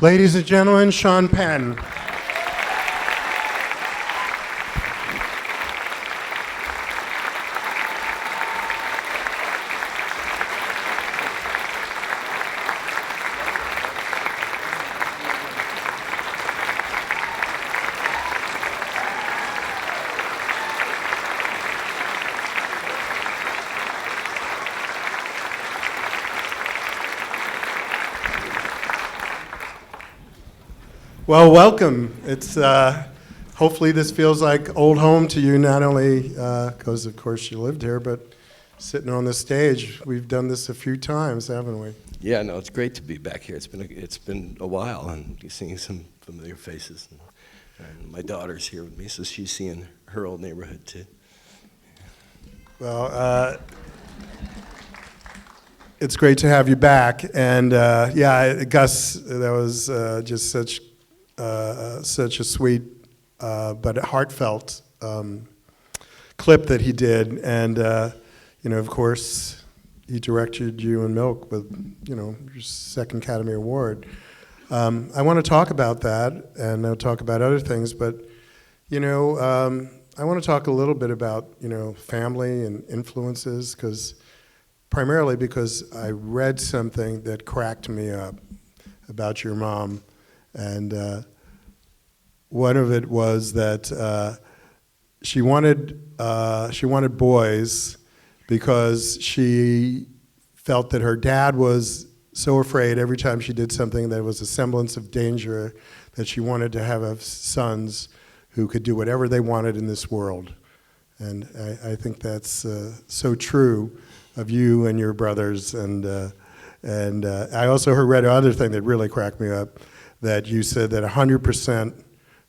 Ladies and gentlemen, Sean Penn. Well, welcome. It's hopefully this feels like old home to you, not only because of course you lived here, but sitting on the stage. We've done this a few times, haven't we? Yeah, no, it's great to be back here. It's been a while, and you're seeing some familiar faces. And my daughter's here with me, so she's seeing her old neighborhood too. Well, it's great to have you back, and yeah, Gus, that was just such a sweet but heartfelt clip that he did, and you know, of course, he directed you and Milk with, you know, your second Academy Award. I want to talk about that, and I'll talk about other things, but you know, I want to talk a little bit about, you know, family and influences, primarily because I read something that cracked me up about your mom. And one of it was that she wanted boys because she felt that her dad was so afraid every time she did something that was a semblance of danger that she wanted to have sons who could do whatever they wanted in this world. And I think that's so true of you and your brothers. And I also read another thing that really cracked me up, that you said that 100%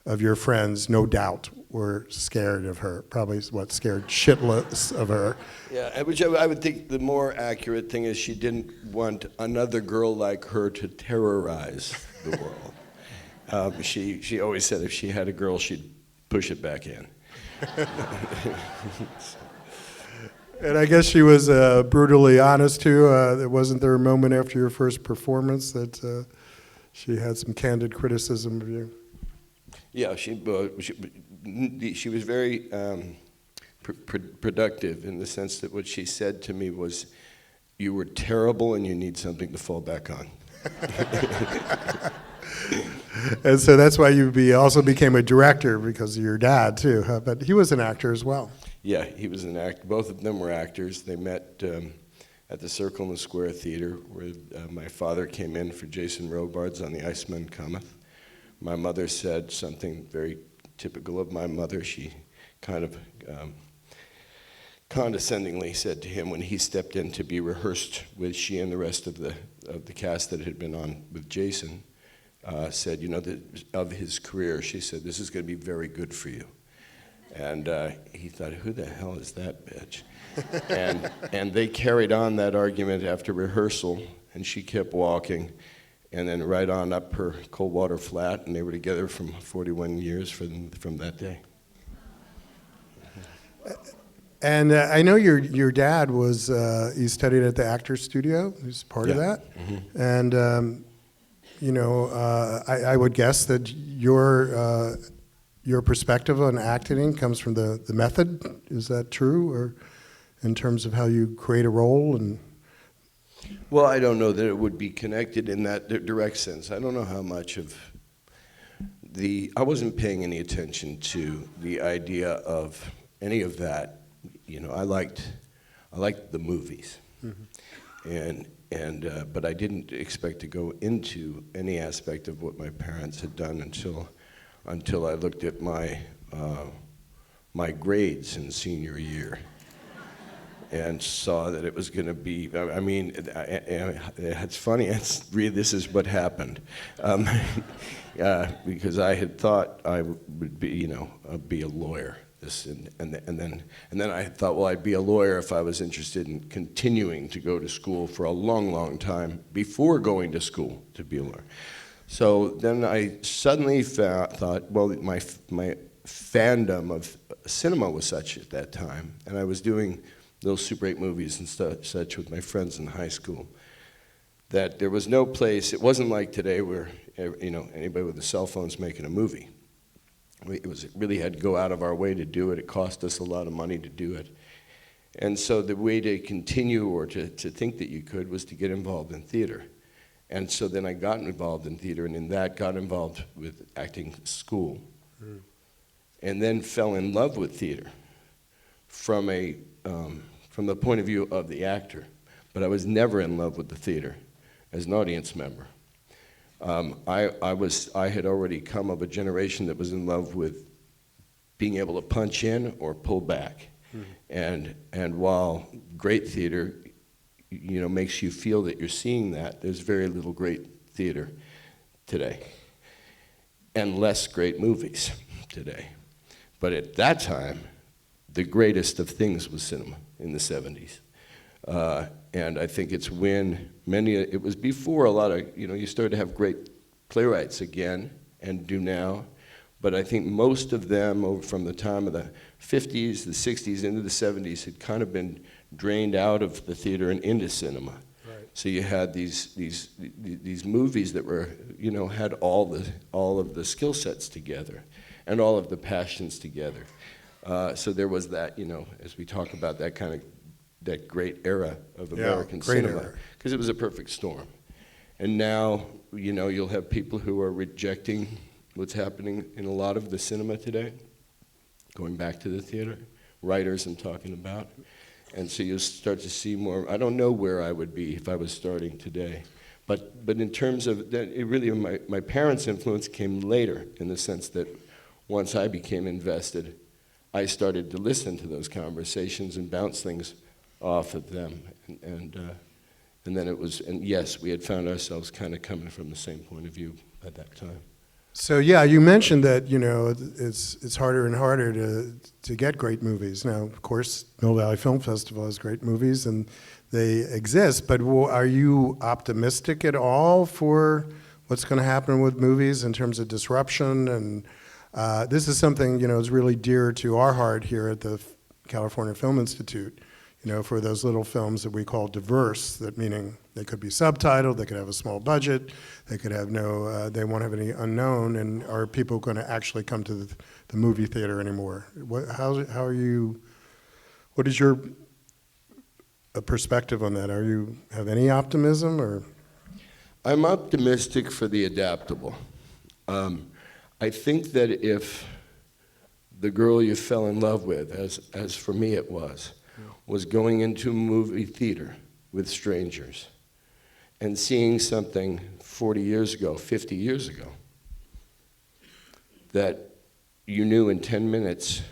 of your friends, no doubt, were scared of her. Probably, scared shitless of her. Yeah, which I would think the more accurate thing is she didn't want another girl like her to terrorize the world. She always said if she had a girl, she'd push it back in. And I guess she was brutally honest too. Wasn't there a moment after your first performance that she had some candid criticism of you? Yeah, she was very productive in the sense that what she said to me was, "You were terrible, and you need something to fall back on." And so that's why you also became a director, because of your dad too. Huh? But he was an actor as well. Yeah, he was an actor. Both of them were actors. They met at the Circle in the Square Theater, where my father came in for Jason Robards on The Iceman Cometh. My mother said something very typical of my mother. She kind of condescendingly said to him when he stepped in to be rehearsed with she and the rest of the cast that had been on with Jason, said, you know, of his career, she said, "This is going to be very good for you." And he thought, who the hell is that bitch? and they carried on that argument after rehearsal, and she kept walking, and then right on up her Coldwater Flat, and they were together from 41 years from that day. And I know your dad was, he studied at the Actors Studio, he was part of that. Mm-hmm. And, you know, I would guess that your perspective on acting comes from the method. Is that true? Or in terms of how you create a role? And well, I don't know that it would be connected in that direct sense. I don't know how much of I wasn't paying any attention to the idea of any of that. You know, I liked the movies, mm-hmm. But I didn't expect to go into any aspect of what my parents had done until I looked at my grades in senior year and saw that it was going to be. I mean, it's funny. This is what happened, because I had thought I would be, you know, be a lawyer. And then I thought, well, I'd be a lawyer if I was interested in continuing to go to school for a long, long time before going to school to be a lawyer. So then I suddenly thought, well, my fandom of cinema was such at that time, and I was doing those Super 8 movies and such with my friends in high school, that there was no place, it wasn't like today where anybody with a cell phone's making a movie. It really had to go out of our way to do it. It cost us a lot of money to do it. And so the way to continue or to think that you could was to get involved in theater. And so then I got involved in theater, and in that got involved with acting school. Mm. And then fell in love with theater from the point of view of the actor. But I was never in love with the theater as an audience member. I had already come of a generation that was in love with being able to punch in or pull back. Mm-hmm. And while great theater, makes you feel that you're seeing that, there's very little great theater today, and less great movies today. But at that time, the greatest of things was cinema in the 70s. And I think it's when it was before a lot of, you started to have great playwrights again, and do now. But I think most of them, over from the time of the 50s, the 60s, into the 70s, had kind of been drained out of the theater and into cinema. Right. So you had these movies that were, had all of the skill sets together, and all of the passions together. So there was that, as we talk about that great era of American cinema, because it was a perfect storm. And now, you'll have people who are rejecting what's happening in a lot of the cinema today, going back to the theater, writers I'm talking about. And so you'll start to see more. I don't know where I would be if I was starting today. But in terms of that, it really, my parents' influence came later, in the sense that once I became invested, I started to listen to those conversations and bounce things off of them. And then and yes, we had found ourselves kind of coming from the same point of view at that time. So yeah, you mentioned that it's harder and harder to get great movies. Now, of course, Mill Valley Film Festival has great movies, and they exist. But are you optimistic at all for what's going to happen with movies in terms of disruption? And this is something is really dear to our heart here at the California Film Institute. For those little films that we call diverse, that meaning they could be subtitled, they could have a small budget, they could have they won't have any unknown, and are people going to actually come to the movie theater anymore? How are you, what is your perspective on that? Have any optimism, or? I'm optimistic for the adaptable. I think that if the girl you fell in love with, as for me it was going into a movie theater with strangers and seeing something 40 years ago, 50 years ago, that you knew in 10 minutes,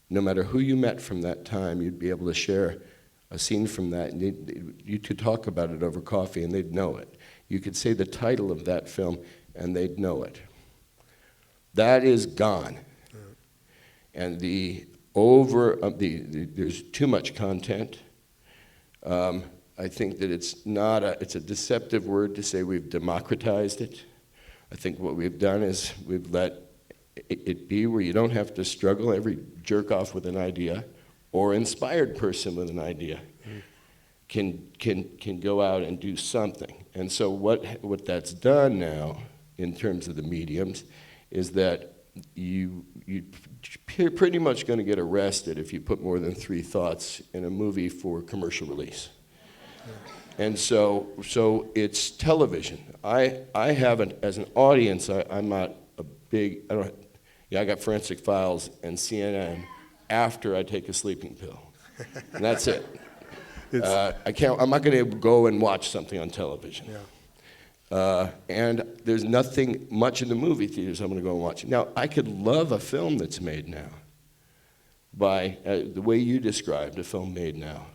no matter who you met from that time, you'd be able to share a scene from that, and you could talk about it over coffee and they'd know it. You could say the title of that film and they'd know it. That is gone. And there's too much content. I think that it's a deceptive word to say we've democratized it. I think what we've done is we've let it be where you don't have to struggle. Every jerk off with an idea or inspired person with an idea can go out and do something. And so what that's done now in terms of the mediums is that you're pretty much going to get arrested if you put more than 3 thoughts in a movie for commercial release. And so it's television. I haven't, as an audience, I'm not a big, I got Forensic Files and CNN after I take a sleeping pill. And that's it. I'm not going to go and watch something on television. Yeah. And there's nothing much in the movie theaters I'm going to go and watch. Now, I could love a film that's made now by the way you described a film made now.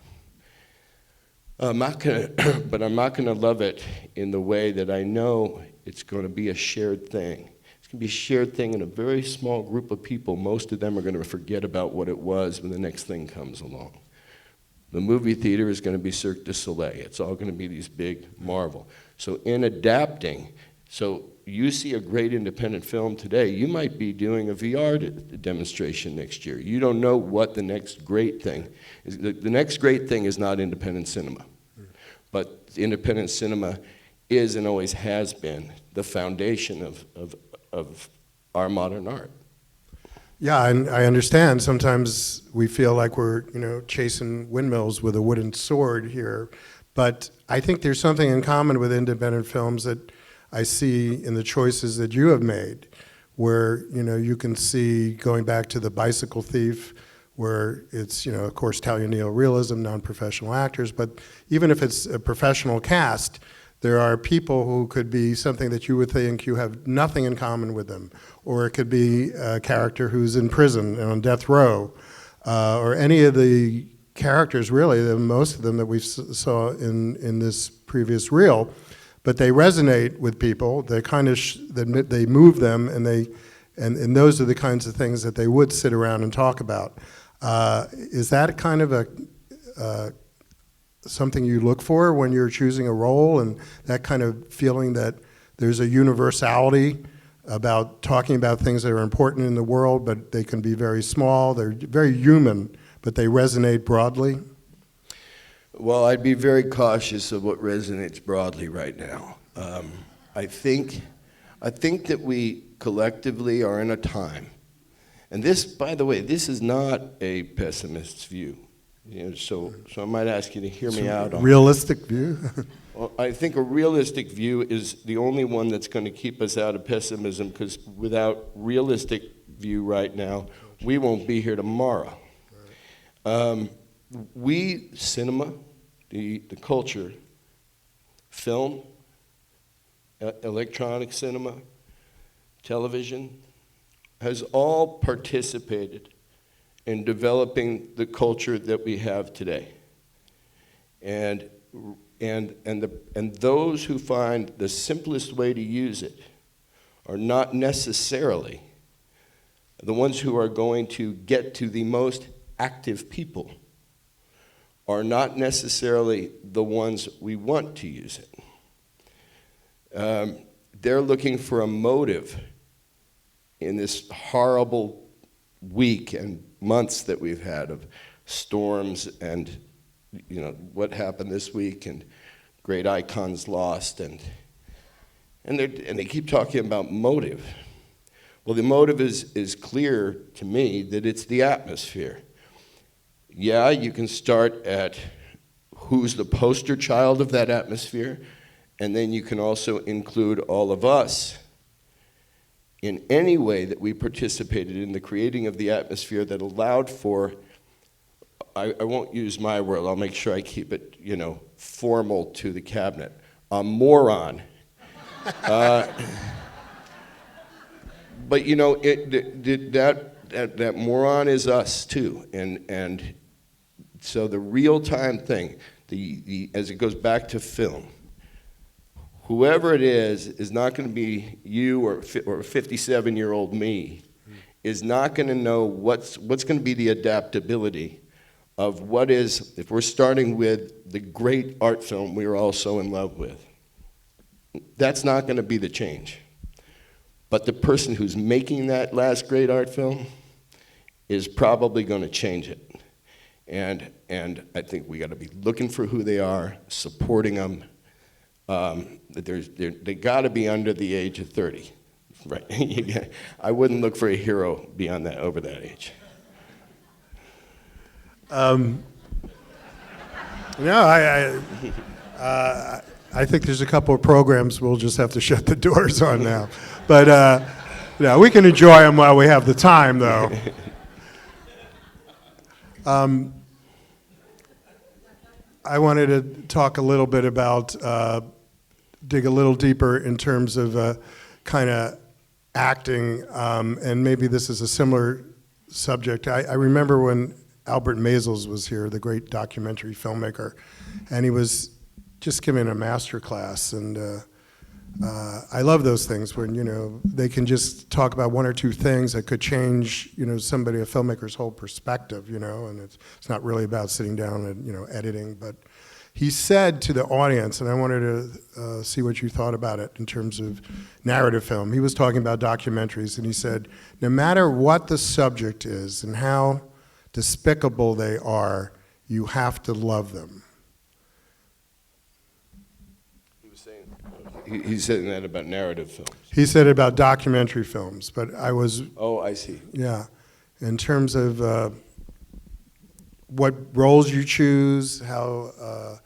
But I'm not going to love it in the way that I know it's going to be a shared thing. It's going to be a shared thing in a very small group of people. Most of them are going to forget about what it was when the next thing comes along. The movie theater is going to be Cirque du Soleil. It's all going to be these big Marvel. So in adapting, so you see a great independent film today, you might be doing a VR demonstration next year. You don't know what the next great thing is. The next great thing is not independent cinema. But independent cinema is and always has been the foundation of our modern art. Yeah, and I understand. Sometimes we feel like we're, chasing windmills with a wooden sword here. But I think there's something in common with independent films that I see in the choices that you have made, where, you can see, going back to The Bicycle Thief, where it's, of course, Italian neorealism, non-professional actors, but even if it's a professional cast, there are people who could be something that you would think you have nothing in common with them. Or it could be a character who's in prison and on death row, or any of the characters, really, most of them that we saw in this previous reel, but they resonate with people. They kind of they move them, and those are the kinds of things that they would sit around and talk about. Is that kind of something you look for when you're choosing a role, and that kind of feeling that there's a universality about talking about things that are important in the world, but they can be very small, they're very human, but they resonate broadly? Well, I'd be very cautious of what resonates broadly right now. I think that we collectively are in a time, and this, by the way, this is not a pessimist's view. So I might ask you to hear me out on realistic view. Well, I think a realistic view is the only one that's going to keep us out of pessimism, because without realistic view right now, we won't be here tomorrow. Cinema, the culture, film, electronic cinema, television, has all participated in developing the culture that we have today. And those who find the simplest way to use it are not necessarily the ones who are going to get to the most active people, are not necessarily the ones we want to use it. They're looking for a motive in this horrible week and months that we've had of storms and what happened this week, and great icons lost, and they keep talking about motive. Well, the motive is clear to me that it's the atmosphere. Yeah, you can start at who's the poster child of that atmosphere, and then you can also include all of us in any way that we participated in the creating of the atmosphere that allowed for, I won't use my word, I'll make sure I keep it, formal to the cabinet, a moron. But that moron is us too, and so the real-time thing, as it goes back to film, whoever it is not going to be you or 57-year-old me, is not going to know what's going to be the adaptability of what is, if we're starting with the great art film we were all so in love with. That's not going to be the change. But the person who's making that last great art film is probably going to change it. And I think we got to be looking for who they are, supporting them. They got to be under the age of 30, right? I wouldn't look for a hero beyond that, over that age. I think there's a couple of programs we'll just have to shut the doors on now. But we can enjoy them while we have the time, though. I wanted to talk a little bit about, dig a little deeper in terms of kind of acting, and maybe this is a similar subject. I remember when Albert Maysles was here, the great documentary filmmaker, and he was just giving a master class, and I love those things when they can just talk about one or two things that could change a filmmaker's whole perspective, and it's not really about sitting down and editing. But he said to the audience, and I wanted to see what you thought about it in terms of narrative film. He was talking about documentaries, and he said, no matter what the subject is and how despicable they are, you have to love them. He was saying, He's saying that about narrative films. He said it about documentary films, but I was, Oh, I see. yeah, in terms of what roles you choose, how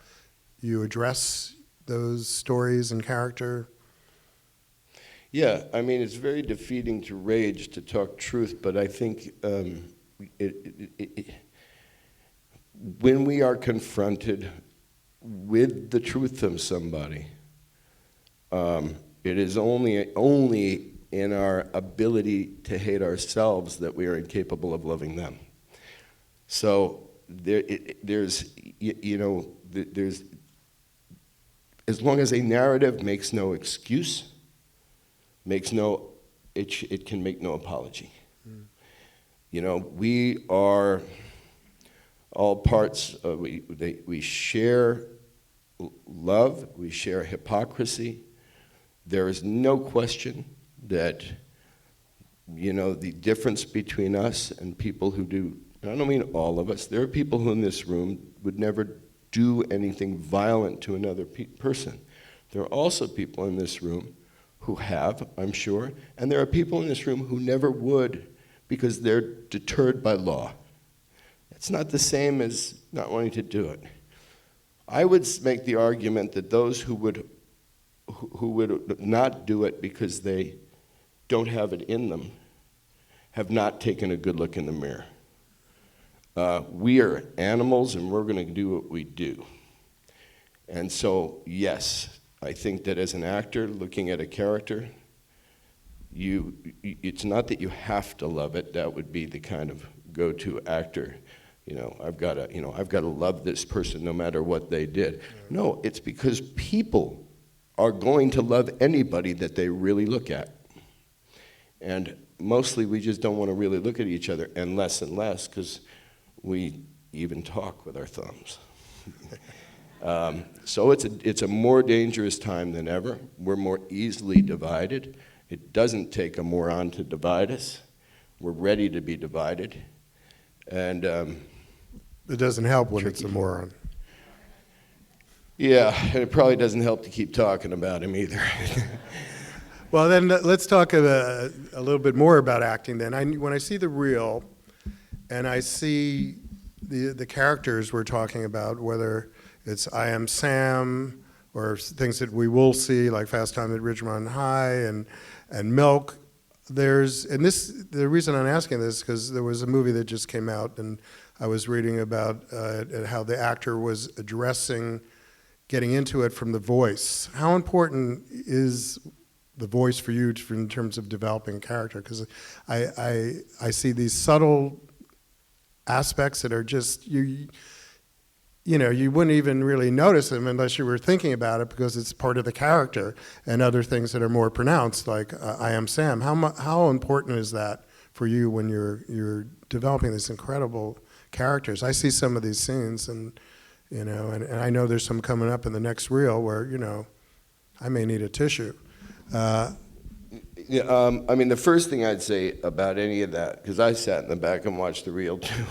you address those stories and character. Yeah, I mean, it's very defeating to rage to talk truth, but I think when we are confronted with the truth of somebody, it is only in our ability to hate ourselves that we are incapable of loving them. So there's as long as a narrative makes no excuse, it can make no apology. Mm. You know, we are all parts of, we share love, we share hypocrisy. There is no question that, you know, the difference between us and people who do, and I don't mean all of us, there are people who in this room would never do anything violent to another person. There are also people in this room who have, I'm sure, and there are people in this room who never would because they're deterred by law. It's not the same as not wanting to do it. I would make the argument that those who would not do it because they don't have it in them have not taken a good look in the mirror. We are animals and we're going to do what we do. And so, yes, I think that as an actor looking at a character, it's not that you have to love it. That would be the kind of go-to actor. You know, I've got to love this person no matter what they did. No, it's because people are going to love anybody that they really look at. And mostly we just don't want to really look at each other, and less because we even talk with our thumbs. So it's a more dangerous time than ever. We're more easily divided. It doesn't take a moron to divide us. We're ready to be divided. And it doesn't help when it's a moron. Yeah, and it probably doesn't help to keep talking about him either. Well, then let's talk a little bit more about acting then. When I see the reel and I see the characters we're talking about, whether it's I Am Sam or things that we will see like Fast Time at Ridgemont High and Milk, the reason I'm asking this is because there was a movie that just came out and I was reading about how the actor was addressing getting into it from the voice. How important is the voice for you in terms of developing character? Because I see these subtle aspects that are just, you wouldn't even really notice them unless you were thinking about it because it's part of the character, and other things that are more pronounced, like I Am Sam. How important is that for you when you're developing these incredible characters? I see some of these scenes and I know there's some coming up in the next reel where, I may need a tissue. I mean, the first thing I'd say about any of that, because I sat in the back and watched the reel too.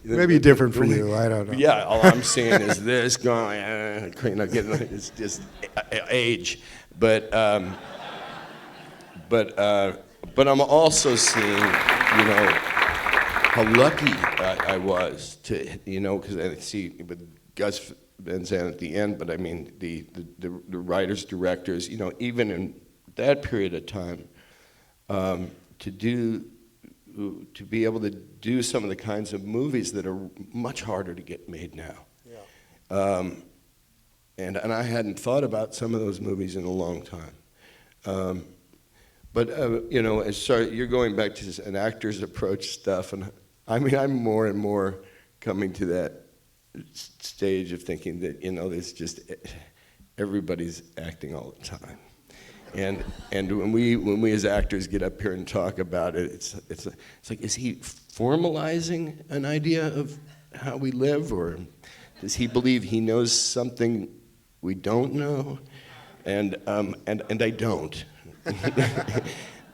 Maybe different for you, I don't know. Yeah, all I'm seeing is this going, it's just age. But I'm also seeing, how lucky I was to, because I see with Gus Van Sant at the end, but I mean the writers, directors, even in that period of time, to be able to do some of the kinds of movies that are much harder to get made now. Yeah. And I hadn't thought about some of those movies in a long time. But you're going back to an actor's approach stuff, and I mean, I'm more and more coming to that stage of thinking that, there's just everybody's acting all the time. And when we as actors get up here and talk about it, it's like, is he formalizing an idea of how we live, or does he believe he knows something we don't know? And I don't.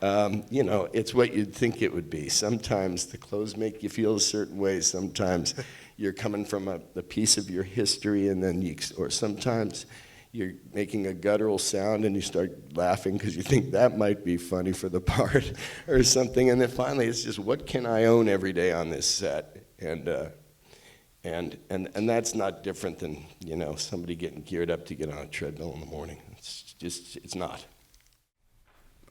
It's what you'd think it would be. Sometimes the clothes make you feel a certain way. Sometimes you're coming from a piece of your history, and then or sometimes you're making a guttural sound and you start laughing because you think that might be funny for the part or something. And then finally it's just, what can I own every day on this set? And that's not different than, you know, somebody getting geared up to get on a treadmill in the morning. It's not.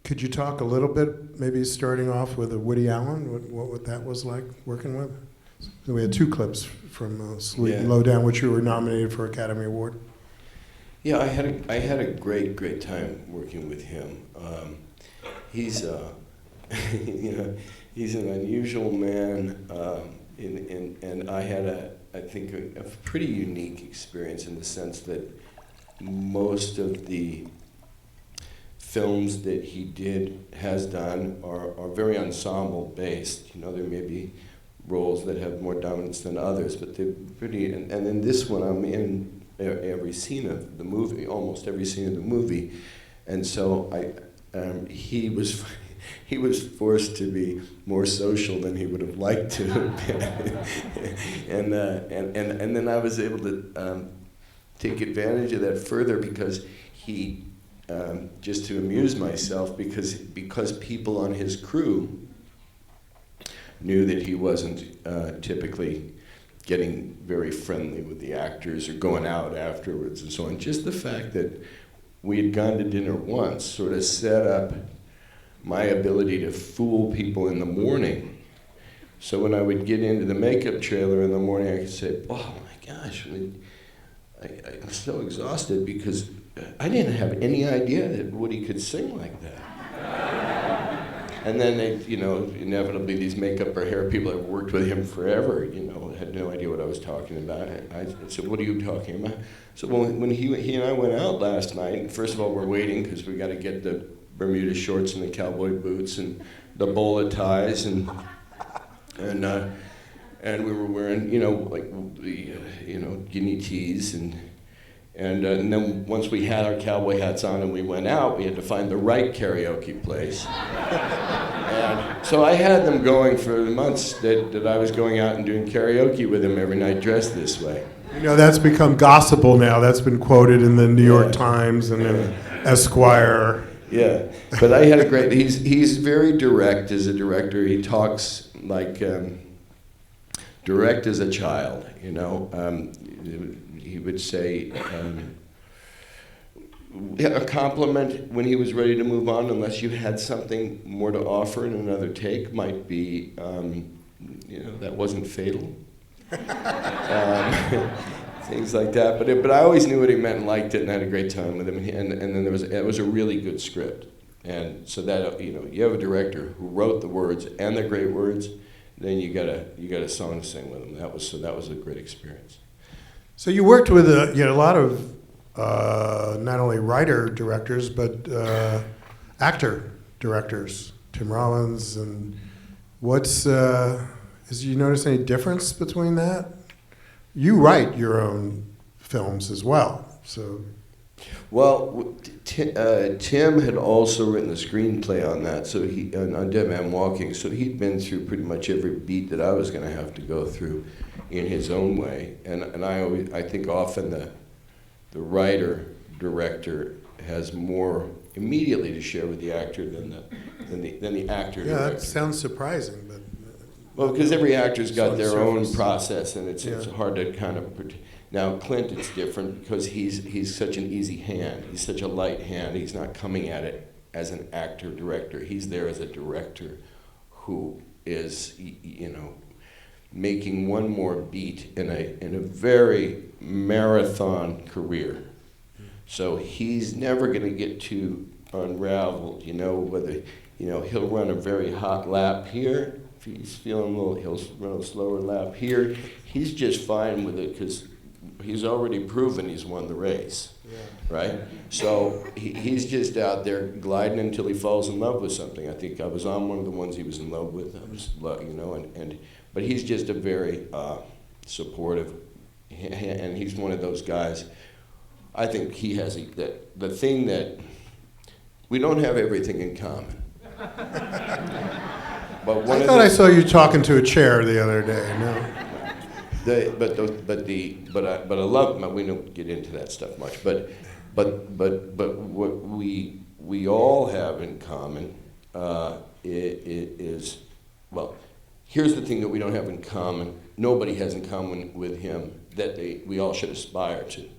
Could you talk a little bit, maybe starting off with Woody Allen, what that was like working with? So we had 2 clips from Sweet and Low Down, which you were nominated for Academy Award. Yeah, I had a great time working with him. He's you know, he's an unusual man, and I had I think a pretty unique experience in the sense that most of the films that he has done are very ensemble based. You know, there may be roles that have more dominance than others, but they're pretty. And in this one, I'm in every scene of the movie, almost every scene of the movie, and so he was forced to be more social than he would have liked to have been. and then I was able to take advantage of that further because he, just to amuse myself, because people on his crew knew that he wasn't typically getting very friendly with the actors or going out afterwards and so on. Just the fact that we had gone to dinner once sort of set up my ability to fool people in the morning. So when I would get into the makeup trailer in the morning, I could say, oh my gosh, I'm so exhausted because I didn't have any idea that Woody could sing like that. And then they, you know, inevitably these makeup or hair people have worked with him forever, you know, had no idea what I was talking about. I said, what are you talking about? So when he and I went out last night, first of all, we're waiting because we got to get the Bermuda shorts and the cowboy boots and the bowler ties and we were wearing, you know, like the, you know, guinea tees and then once we had our cowboy hats on and we went out, we had to find the right karaoke place. And so I had them going for months that I was going out and doing karaoke with them every night dressed this way. You know, that's become gospel now. That's been quoted in the New York Times and in Esquire. Yeah, but I had a great, he's very direct as a director. He talks like direct as a child, you know. He would say a compliment when he was ready to move on, unless you had something more to offer in another take, might be, you know, that wasn't fatal. Things like that. But I always knew what he meant and liked it and had a great time with him. And then it was a really good script. And so that, you know, you have a director who wrote the words and the great words, then you got a song to sing with him. That was a great experience. So you worked with a lot of not only writer directors but actor directors, Tim Rollins, and did you notice any difference between that? You write your own films as well, so. Well, Tim had also written a screenplay on that, so on Dead Man Walking, so he'd been through pretty much every beat that I was going to have to go through in his own way, and I think often the writer director has more immediately to share with the actor than the actor director. Yeah, that sounds surprising, but. Well, because every actor's got their own process, and it's hard to kind of. Now Clint, it's different because he's such an easy hand. He's such a light hand. He's not coming at it as an actor director. He's there as a director who is, you know, making one more beat in a very marathon career. So he's never going to get too unraveled. You know, whether, you know, he'll run a very hot lap here. If he's feeling a little, he'll run a slower lap here. He's just fine with it because he's already proven he's won the race, right? So he's just out there gliding until he falls in love with something. I think I was on one of the ones he was in love with. You know, but he's just a very supportive, and he's one of those guys. I think he has the thing that we don't have everything in common. But I thought I saw you talking to a chair the other day. No. But I love. We don't get into that stuff much. But But what we all have in common is, well, here's the thing that we don't have in common. Nobody has in common with him that we all should aspire to.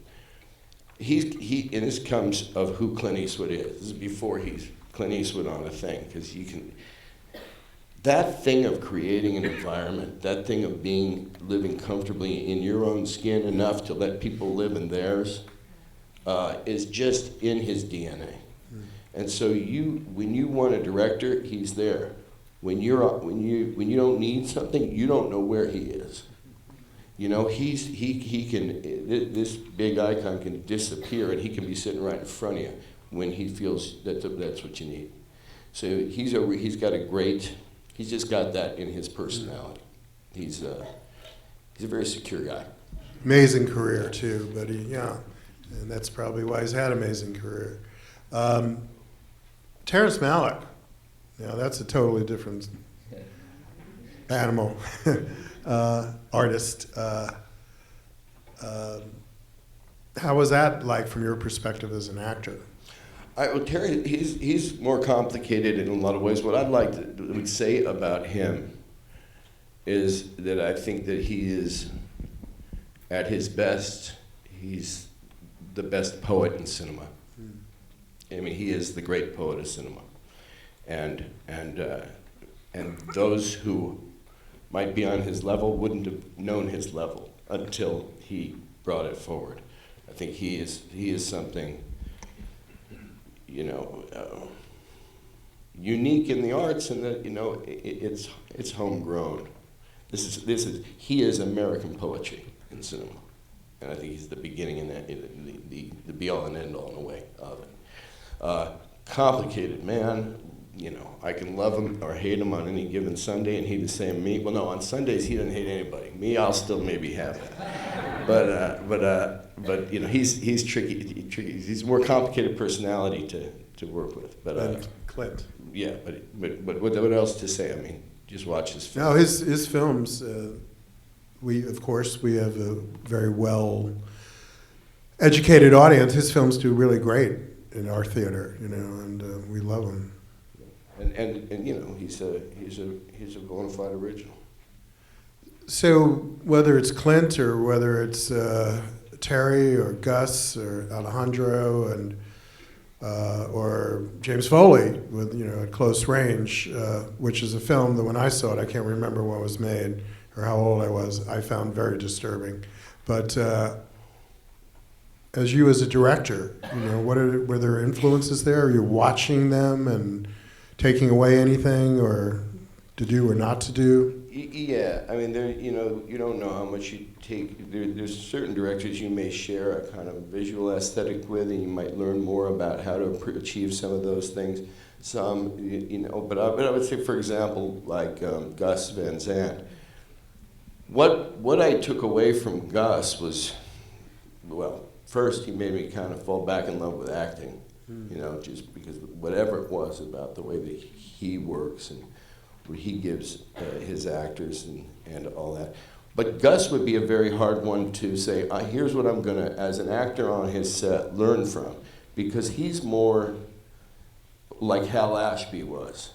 And this comes of who Clint Eastwood is. This is before he's Clint Eastwood on a thing, because that thing of creating an environment, that thing of living comfortably in your own skin enough to let people live in theirs, is just in his DNA. And so when you want a director, he's there. When you don't need something, you don't know where he is. You know, he can, this big icon can disappear and he can be sitting right in front of you when he feels that's what you need. So he's just got that in his personality. He's a very secure guy. Amazing career too, but and that's probably why he's had an amazing career. Terrence Malick, that's a totally different animal. Artist. How was that like from your perspective as an actor? Terry, he's more complicated in a lot of ways. What I'd like to say about him is that I think that he is, at his best, he's the best poet in cinema. I mean, he is the great poet of cinema, and those who might be on his level wouldn't have known his level until he brought it forward. I think he is something, unique in the arts, in that it's homegrown. He is American poetry in cinema, and I think he's the beginning and the be all and end all in a way of it. Complicated man. I can love him or hate him on any given Sunday, and he's the same to me. Well, no, on Sundays he doesn't hate anybody. Me, I'll still maybe have it. But he's tricky. He's a more complicated personality to work with. But Clint. Yeah, but what else to say? I mean, just watch his films. No, his films. We have a very well educated audience. His films do really great in our theater, and we love them. And he's a bona fide original. So whether it's Clint or whether it's Terry or Gus or Alejandro and or James Foley with At Close Range, which is a film that when I saw it, I can't remember when it was made or how old I was, I found very disturbing. But as a director, were there influences there? Are you watching them and taking away anything or to do or not to do? Yeah, I mean, you don't know how much you take. There's certain directors you may share a kind of visual aesthetic with, and you might learn more about how to achieve some of those things. Some, but I would say, for example, like Gus Van Sant. What I took away from Gus was, well, first he made me kind of fall back in love with acting. Just because whatever it was about the way that he works and what he gives his actors and all that. But Gus would be a very hard one to say, here's what I'm going to, as an actor on his set, learn from. Because he's more like Hal Ashby was.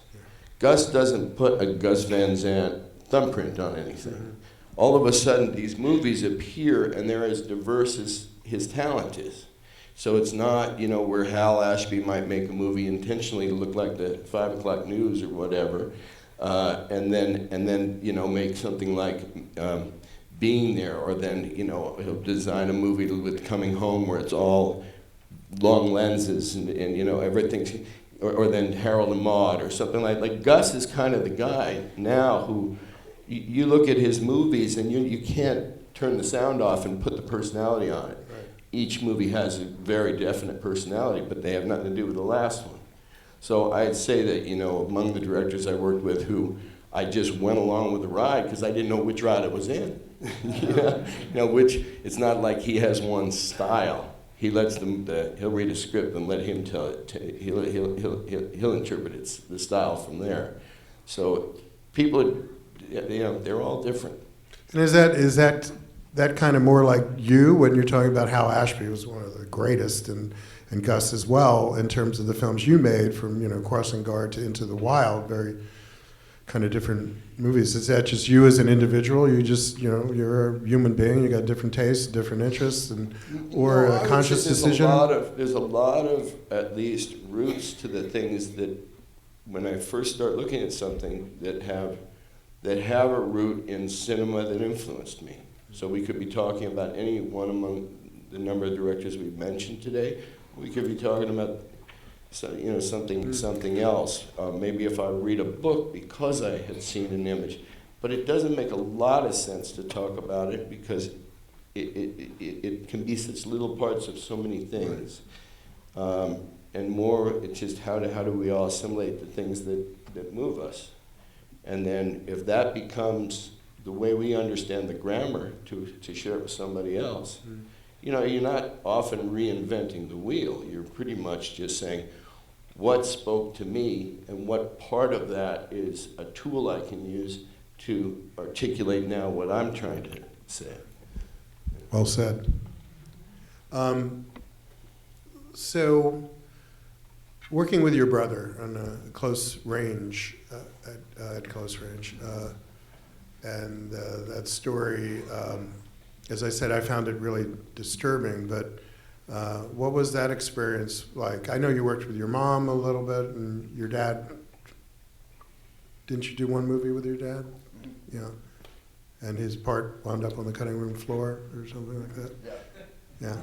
Gus doesn't put a Gus Van Sant thumbprint on anything. All of a sudden, these movies appear, and they're as diverse as his talent is. So it's not, where Hal Ashby might make a movie intentionally to look like the 5 o'clock news or whatever, and then make something like Being There, or then he'll design a movie with Coming Home where it's all long lenses and everything, or then Harold and Maude or something like Gus is kind of the guy now who you look at his movies and you can't turn the sound off and put the personality on it. Each movie has a very definite personality, but they have nothing to do with the last one. So I'd say that, among the directors I worked with who I just went along with the ride because I didn't know which ride I was in. Which it's not like he has one style. He lets them, he'll read a script and let him tell it. He'll interpret the style from there. So people, they're all different. And is that that kind of more like you when you're talking about Hal Ashby was one of the greatest, and Gus as well, in terms of the films you made, from Crossing Guard to Into the Wild, very kind of different movies. Is that just you as an individual? You just, you're a human being, you got different tastes, different interests, or a conscious decision? There's a lot of, at least, roots to the things that, when I first start looking at something, that have a root in cinema that influenced me. So we could be talking about any one among the number of directors we've mentioned today. We could be talking about something else. Maybe if I read a book because I had seen an image. But it doesn't make a lot of sense to talk about it because it can be such little parts of so many things. And more, it's just how do we all assimilate the things that move us. And then if that becomes the way we understand the grammar to share it with somebody else, you're not often reinventing the wheel. You're pretty much just saying, what spoke to me, and what part of that is a tool I can use to articulate now what I'm trying to say. Well said. So, working with your brother on a close range, at close range, and that story, as I said, I found it really disturbing, but what was that experience like? I know you worked with your mom a little bit, and your dad. Didn't you do one movie with your dad? Yeah. And his part wound up on the cutting room floor or something like that? Yeah.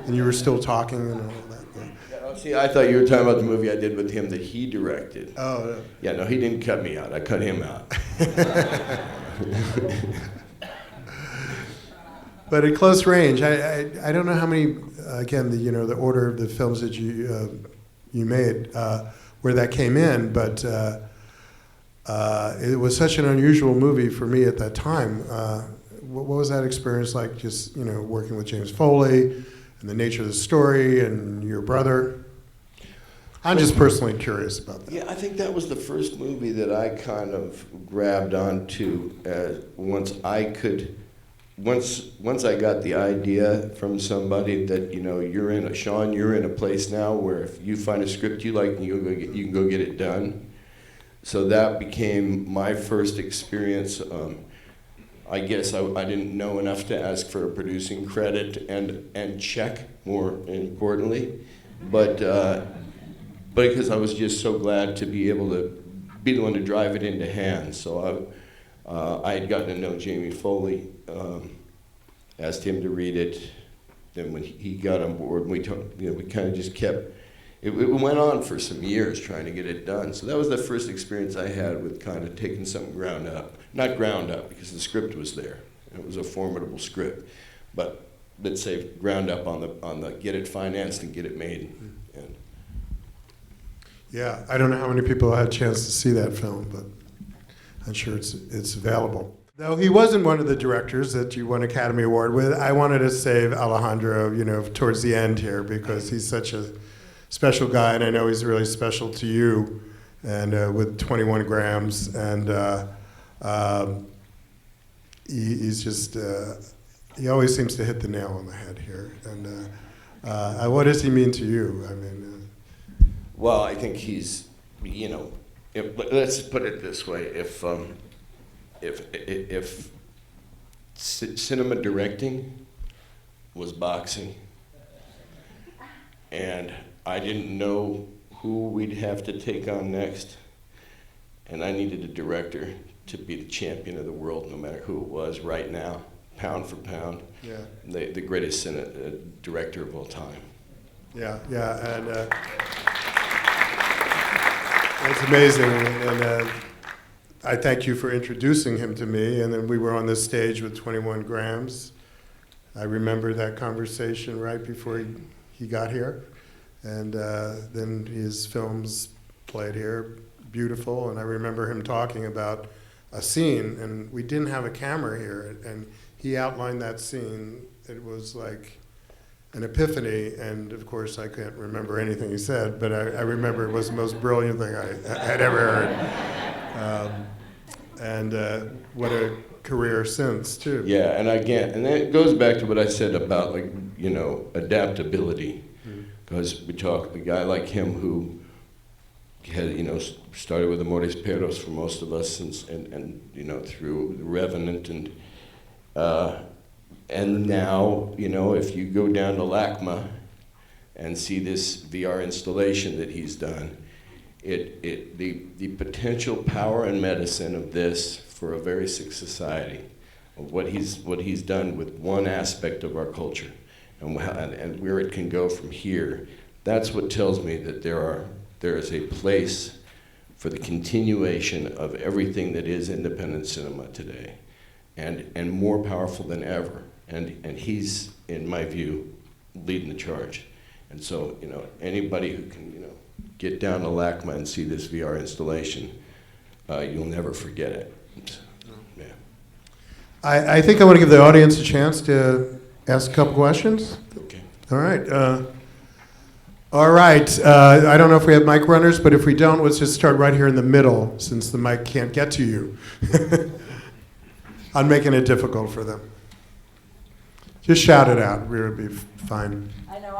And you were still talking and all that? Yeah. See, I thought you were talking about the movie I did with him that he directed. Oh, yeah. Yeah, no, he didn't cut me out. I cut him out. But at close range, I don't know how many, again, the order of the films that you made, where that came in, but it was such an unusual movie for me at that time. What was that experience like, just, working with James Foley, and the nature of the story, and your brother? I'm just personally curious about that. Yeah, I think that was the first movie that I kind of grabbed onto once I got the idea from somebody that, you're in a place now where if you find a script you like, you can go get it done. So that became my first experience. I guess I didn't know enough to ask for a producing credit and check, more importantly, but because I was just so glad to be able to be the one to drive it into hands. So I had gotten to know Jamie Foley, asked him to read it. Then when he got on board, we kind of just kept. It went on for some years trying to get it done. So that was the first experience I had with kind of taking something ground up. Not ground up because the script was there. It was a formidable script, but let's say ground up on the get it financed and get it made. And yeah, I don't know how many people had a chance to see that film, but I'm sure it's available. Though he wasn't one of the directors that you won Academy Award with, I wanted to save Alejandro, towards the end here, because he's such a special guy, and I know he's really special to you, and with 21 grams, and he's just, he always seems to hit the nail on the head here. And what does he mean to you? I mean, well, I think he's, let's put it this way: if cinema directing was boxing, and I didn't know who we'd have to take on next, and I needed a director to be the champion of the world, no matter who it was, right now, pound for pound, yeah, the greatest director of all time. Yeah, and it's amazing, and I thank you for introducing him to me, and then we were on this stage with 21 grams. I remember that conversation right before he got here, and then his films played here, beautiful, and I remember him talking about a scene, and we didn't have a camera here, and he outlined that scene. It was like an epiphany, and of course I can't remember anything he said, but I remember it was the most brilliant thing I had ever heard. And what a career since, too. Yeah, and again, and that goes back to what I said about, like, you know, adaptability. Because we talk, a guy like him who had, you know, started with Amores Perros for most of us, and you know, through The Revenant, and now, you know, if you go down to LACMA and see this VR installation that he's done, the potential power and medicine of this for a very sick society, of what he's done with one aspect of our culture, and where it can go from here, that's what tells me that there is a place for the continuation of everything that is independent cinema today, and more powerful than ever. And he's, in my view, leading the charge. And so, you know, anybody who can, you know, get down to LACMA and see this VR installation, you'll never forget it. Yeah. I think I want to give the audience a chance to ask a couple questions. Okay. All right. I don't know if we have mic runners, but if we don't, let's just start right here in the middle, since the mic can't get to you. I'm making it difficult for them. Just shout it out. We'll be fine. I know,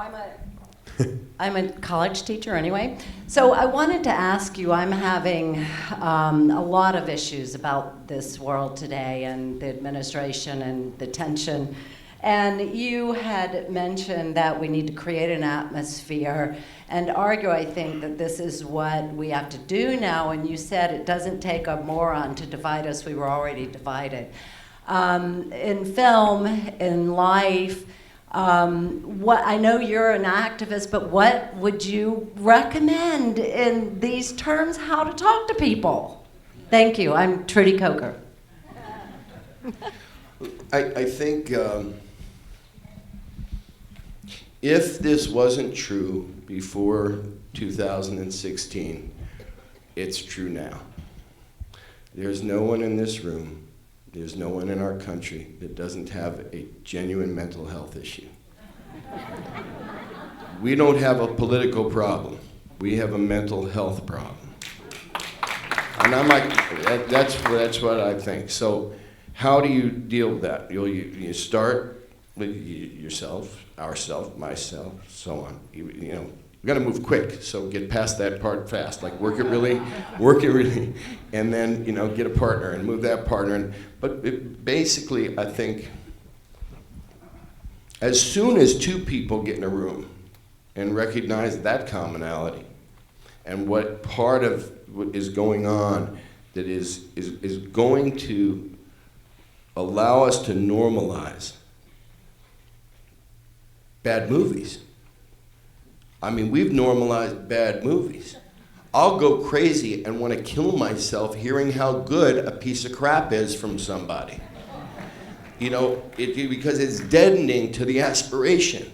I'm a college teacher anyway. So I wanted to ask you, I'm having a lot of issues about this world today and the administration and the tension. And you had mentioned that we need to create an atmosphere and argue, I think, that this is what we have to do now. And you said it doesn't take a moron to divide us. We were already divided. In film, in life, I know you're an activist, but what would you recommend in these terms how to talk to people? Thank you. I'm Trudy Coker. I think if this wasn't true before 2016, it's true now. There's no one in this room, there's no one in our country that doesn't have a genuine mental health issue. We don't have a political problem. We have a mental health problem. And I'm like, that's what I think. So how do you deal with that? You start with yourself, ourself, myself, so on. You know, we got to move quick, so get past that part fast. Like work it really, and then, you know, get a partner and move that partner. But basically, I think as soon as two people get in a room and recognize that commonality and what part of what is going on that is going to allow us to normalize bad movies. I mean, we've normalized bad movies. I'll go crazy and want to kill myself hearing how good a piece of crap is from somebody. You know, because it's deadening to the aspiration.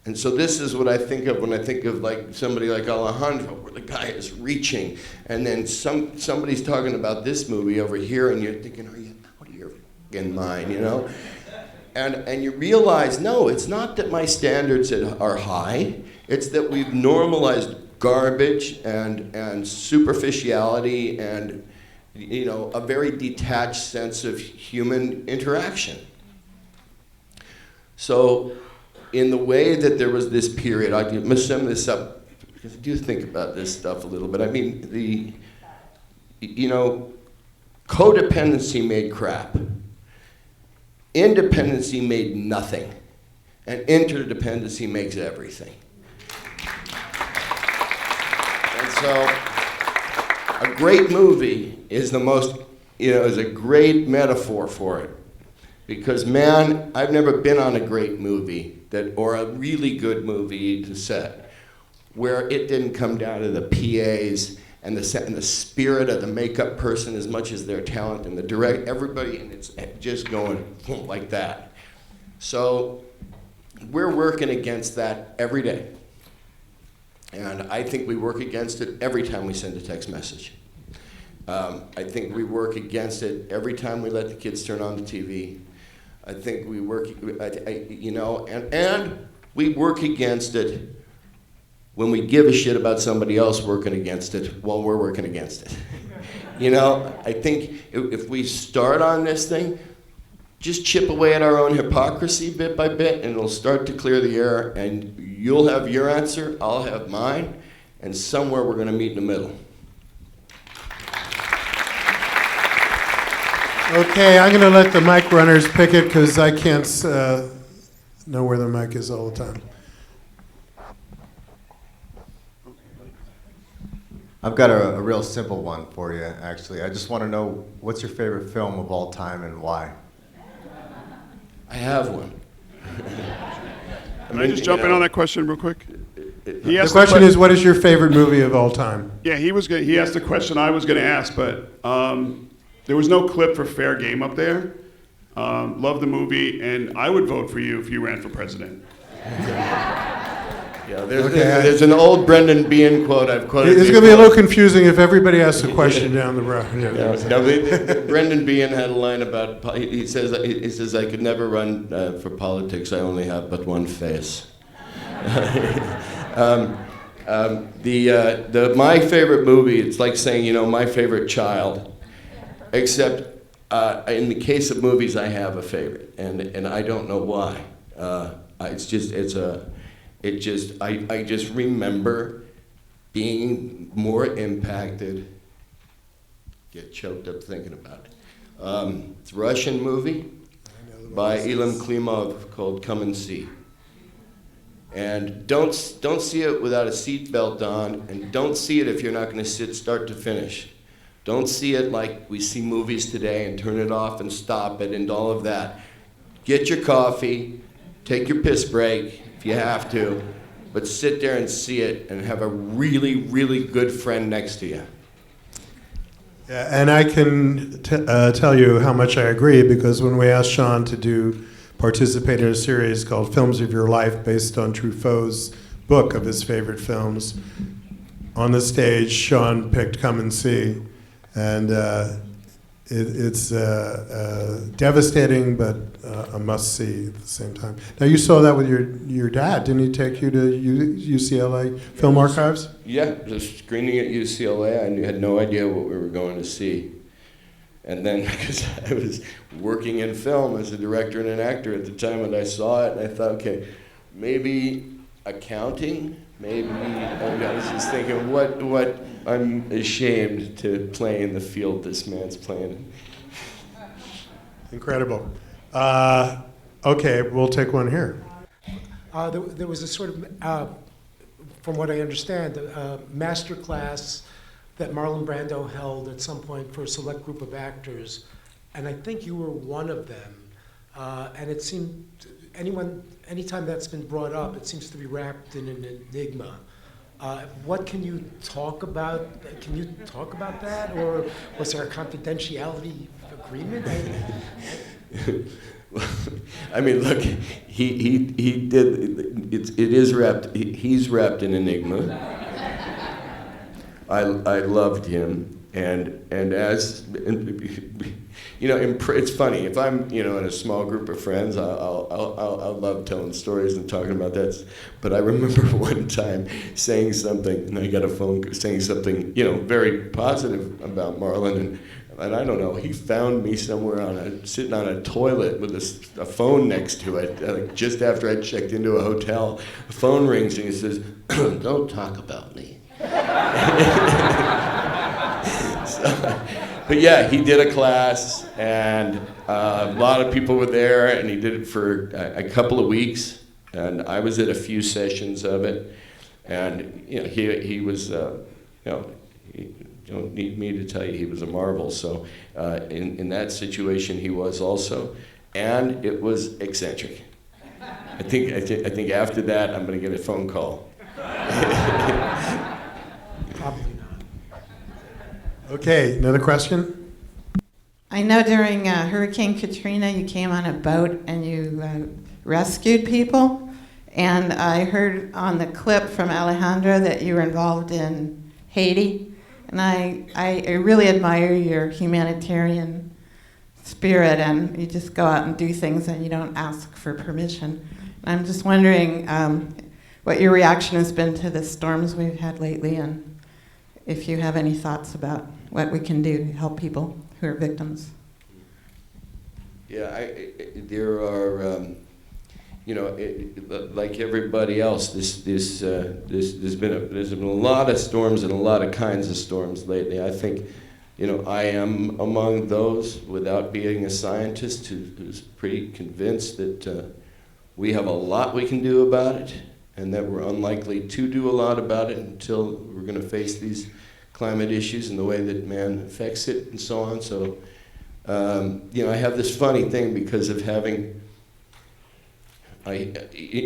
And so this is what I think of when I think of like somebody like Alejandro, where the guy is reaching, and then somebody's talking about this movie over here, and you're thinking, are you out of your fucking mind, you know? And you realize, no, it's not that my standards are high. It's that we've normalized garbage and superficiality and, you know, a very detached sense of human interaction. So in the way that there was this period, I can sum this up because I do think about this stuff a little bit. I mean, you know, codependency made crap. Independency made nothing, and interdependency makes everything. And so, a great movie is the most, you know, is a great metaphor for it. Because man, I've never been on a great movie or a really good movie to set where it didn't come down to the PAs and the spirit of the makeup person as much as their talent and the everybody, and it's just going like that. So we're working against that every day. And I think we work against it every time we send a text message. I think we work against it every time we let the kids turn on the TV. I think we work, you know, and we work against it when we give a shit about somebody else working against it while we're working against it. You know, I think if we start on this thing, just chip away at our own hypocrisy bit by bit, and it'll start to clear the air, and you'll have your answer, I'll have mine, and somewhere we're gonna meet in the middle. Okay, I'm gonna let the mic runners pick it because I can't know where the mic is all the time. I've got a real simple one for you, actually. I just want to know, what's your favorite film of all time and why? I have one. Can I just jump in on that question real quick? The question is, what is your favorite movie of all time? Yeah, he asked the question I was going to ask, but there was no clip for Fair Game up there. Love the movie, and I would vote for you if you ran for president. Yeah, there's an old Brendan Behan quote I've quoted. It's going to be a little confusing if everybody asks a question down the road. Brendan Behan had a line about, he says I could never run for politics, I only have but one face. My favorite movie, it's like saying, you know, my favorite child, except in the case of movies, I have a favorite, and I don't know why. I just remember being more impacted. Get choked up thinking about it. It's a Russian movie by Ilham Klimov called Come and See. And don't see it without a seatbelt on, and don't see it if you're not going to sit start to finish. Don't see it like we see movies today and turn it off and stop it and all of that. Get your coffee, take your piss break if you have to, but sit there and see it and have a really, really good friend next to you. Yeah, and I can tell you how much I agree, because when we asked Sean to participate in a series called Films of Your Life based on Truffaut's book of his favorite films, on the stage, Sean picked Come and See. And it's devastating, but a must-see at the same time. Now, you saw that with your dad. Didn't he take you to UCLA Film Archives? Yeah, just screening at UCLA. I had no idea what we were going to see. And then, because I was working in film as a director and an actor at the time when I saw it, and I thought, okay, maybe accounting, maybe, I was just thinking, what I'm ashamed to play in the field this man's playing in. Incredible. Okay, we'll take one here. There was a sort of, from what I understand, a master class that Marlon Brando held at some point for a select group of actors, and I think you were one of them. And it seemed, anytime that's been brought up, it seems to be wrapped in an enigma. What can you talk about? Can you talk about that, or was there a confidentiality agreement? I mean, look, he did. It is wrapped. He's wrapped in enigma. I loved him, and as you know, it's funny if I'm in a small group of friends, I'll love telling stories and talking about that. But I remember one time saying something, and I got a phone saying something very positive about Marlon, and I don't know, he found me somewhere sitting on a toilet with a phone next to it, just after I checked into a hotel. The phone rings and he says, "Don't talk about me." But yeah, he did a class, and a lot of people were there, and he did it for a couple of weeks, and I was at a few sessions of it, and he was, you don't need me to tell you he was a marvel. So in that situation, he was also, and it was eccentric. I think after that, I'm going to get a phone call. Probably not. Okay, another question? I know during Hurricane Katrina, you came on a boat and you rescued people. And I heard on the clip from Alejandro that you were involved in Haiti. And I really admire your humanitarian spirit, and you just go out and do things and you don't ask for permission. And I'm just wondering, what your reaction has been to the storms we've had lately, and if you have any thoughts about what we can do to help people who are victims. Yeah, there are, like everybody else, there's been a lot of storms and a lot of kinds of storms lately. I think, I am among those, without being a scientist, who's pretty convinced that we have a lot we can do about it, and that we're unlikely to do a lot about it until we're going to face these climate issues and the way that man affects it and so on. So, I have this funny thing because of having,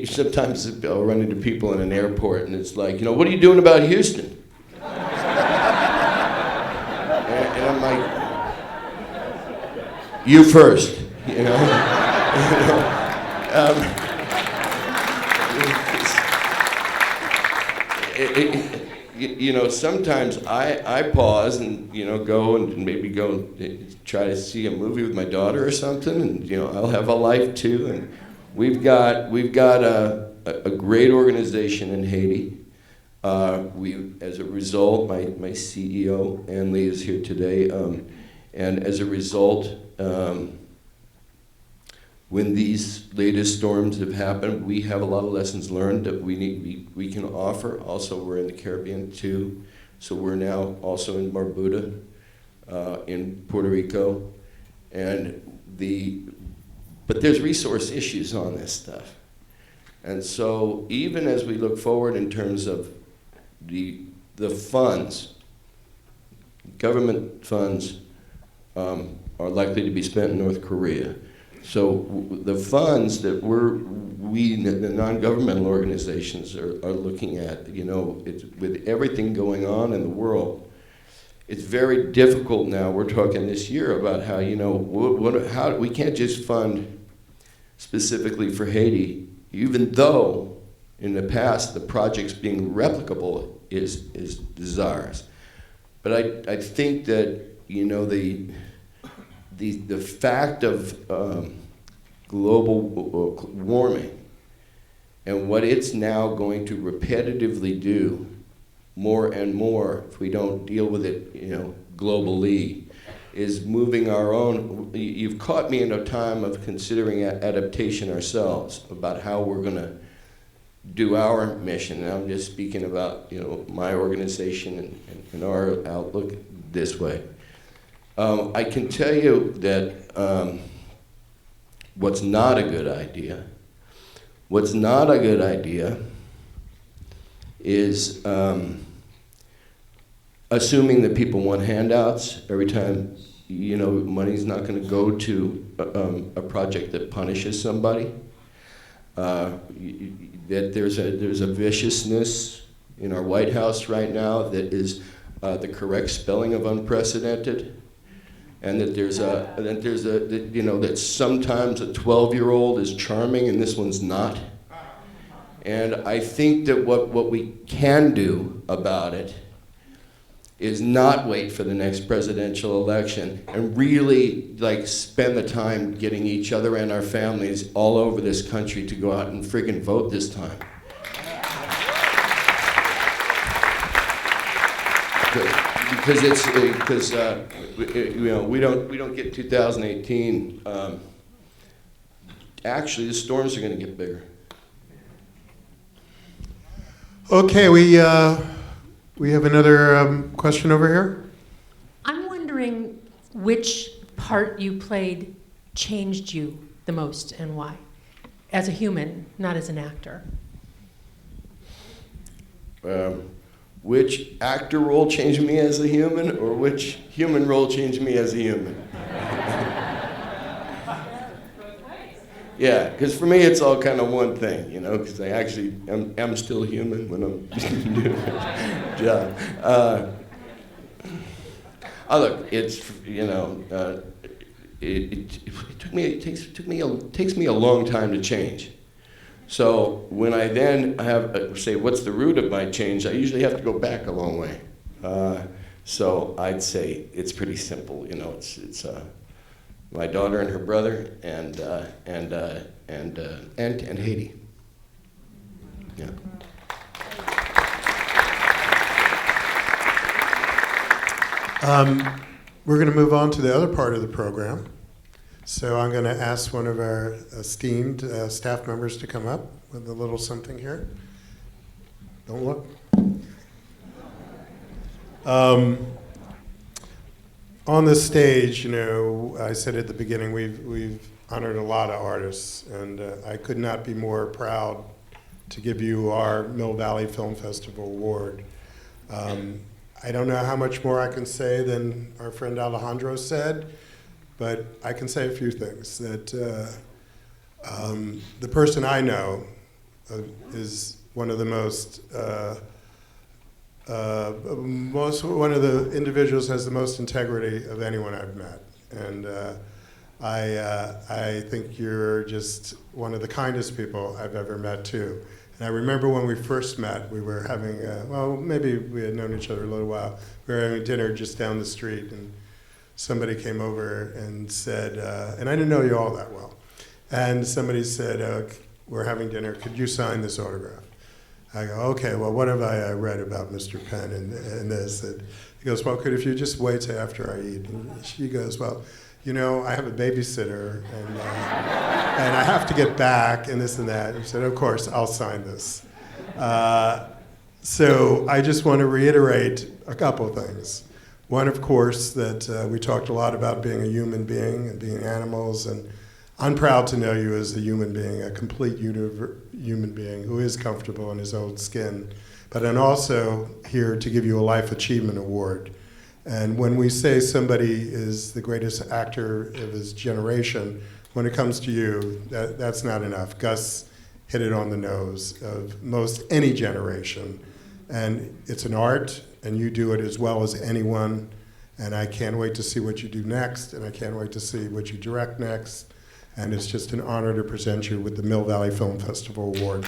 sometimes I'll run into people in an airport and it's like, what are you doing about Houston? and I'm like, you first, sometimes I pause and go and maybe go and try to see a movie with my daughter or something, and I'll have a life too. And we've got a great organization in Haiti. As a result, my CEO Ann Lee is here today, and as a result, when these latest storms have happened, we have a lot of lessons learned that we can offer. Also, we're in the Caribbean too, so we're now also in Barbuda, in Puerto Rico, but there's resource issues on this stuff, and so even as we look forward in terms of the funds, government funds are likely to be spent in North Korea. So the funds that the non-governmental organizations are looking at, with everything going on in the world, it's very difficult now. We're talking this year about how, how we can't just fund specifically for Haiti, even though in the past the projects being replicable is desirous. But I think that, the fact of global warming and what it's now going to repetitively do more and more if we don't deal with it, globally, is moving our own. You've caught me in a time of considering adaptation ourselves, about how we're going to do our mission. And I'm just speaking about, my organization and our outlook this way. I can tell you that what's not a good idea is assuming that people want handouts every time, money's not going to go to a project that punishes somebody. That there's a viciousness in our White House right now that is the correct spelling of unprecedented. And that that sometimes a 12-year-old is charming and this one's not. And I think that what we can do about it is not wait for the next presidential election and really spend the time getting each other and our families all over this country to go out and friggin' vote this time. Because we don't get 2018. Actually, the storms are going to get bigger. Okay, we have another question over here. I'm wondering which part you played changed you the most and why, as a human, not as an actor. Which actor role changed me as a human, or which human role changed me as a human? Yeah, because for me it's all kind of one thing, because I actually am still human when I'm doing my job. Look, it's it takes me a long time to change. So when I then have say what's the root of my change, I usually have to go back a long way. So I'd say it's pretty simple. It's my daughter and her brother and Haiti. Yeah. We're going to move on to the other part of the program. So I'm going to ask one of our esteemed staff members to come up with a little something here. Don't look. On the stage, you know, I said at the beginning, we've honored a lot of artists, and I could not be more proud to give you our Mill Valley Film Festival Award. I don't know how much more I can say than our friend Alejandro said, but I can say a few things. That the person I know is one of the one of the individuals has the most integrity of anyone I've met, and I think you're just one of the kindest people I've ever met too. And I remember when we first met, we were having, well, maybe we had known each other a little while. We were having dinner just down the street, and somebody came over and said, and I didn't know you all that well, and somebody said, we're having dinner, could you sign this autograph? I go, okay, well, what have I read about Mr. Penn and this? And he goes, well, if you just wait till after I eat? And she goes, well, you know, I have a babysitter, and I have to get back, and this and that. And I said, of course, I'll sign this. So I just want to reiterate a couple things. One, of course, that we talked a lot about being a human being and being animals, and I'm proud to know you as a human being, a complete human being who is comfortable in his own skin. But I'm also here to give you a Life Achievement Award. And when we say somebody is the greatest actor of his generation, when it comes to you, that's not enough. Gus hit it on the nose of most any generation. And it's an art, and you do it as well as anyone. And I can't wait to see what you do next, and I can't wait to see what you direct next. And it's just an honor to present you with the Mill Valley Film Festival Award.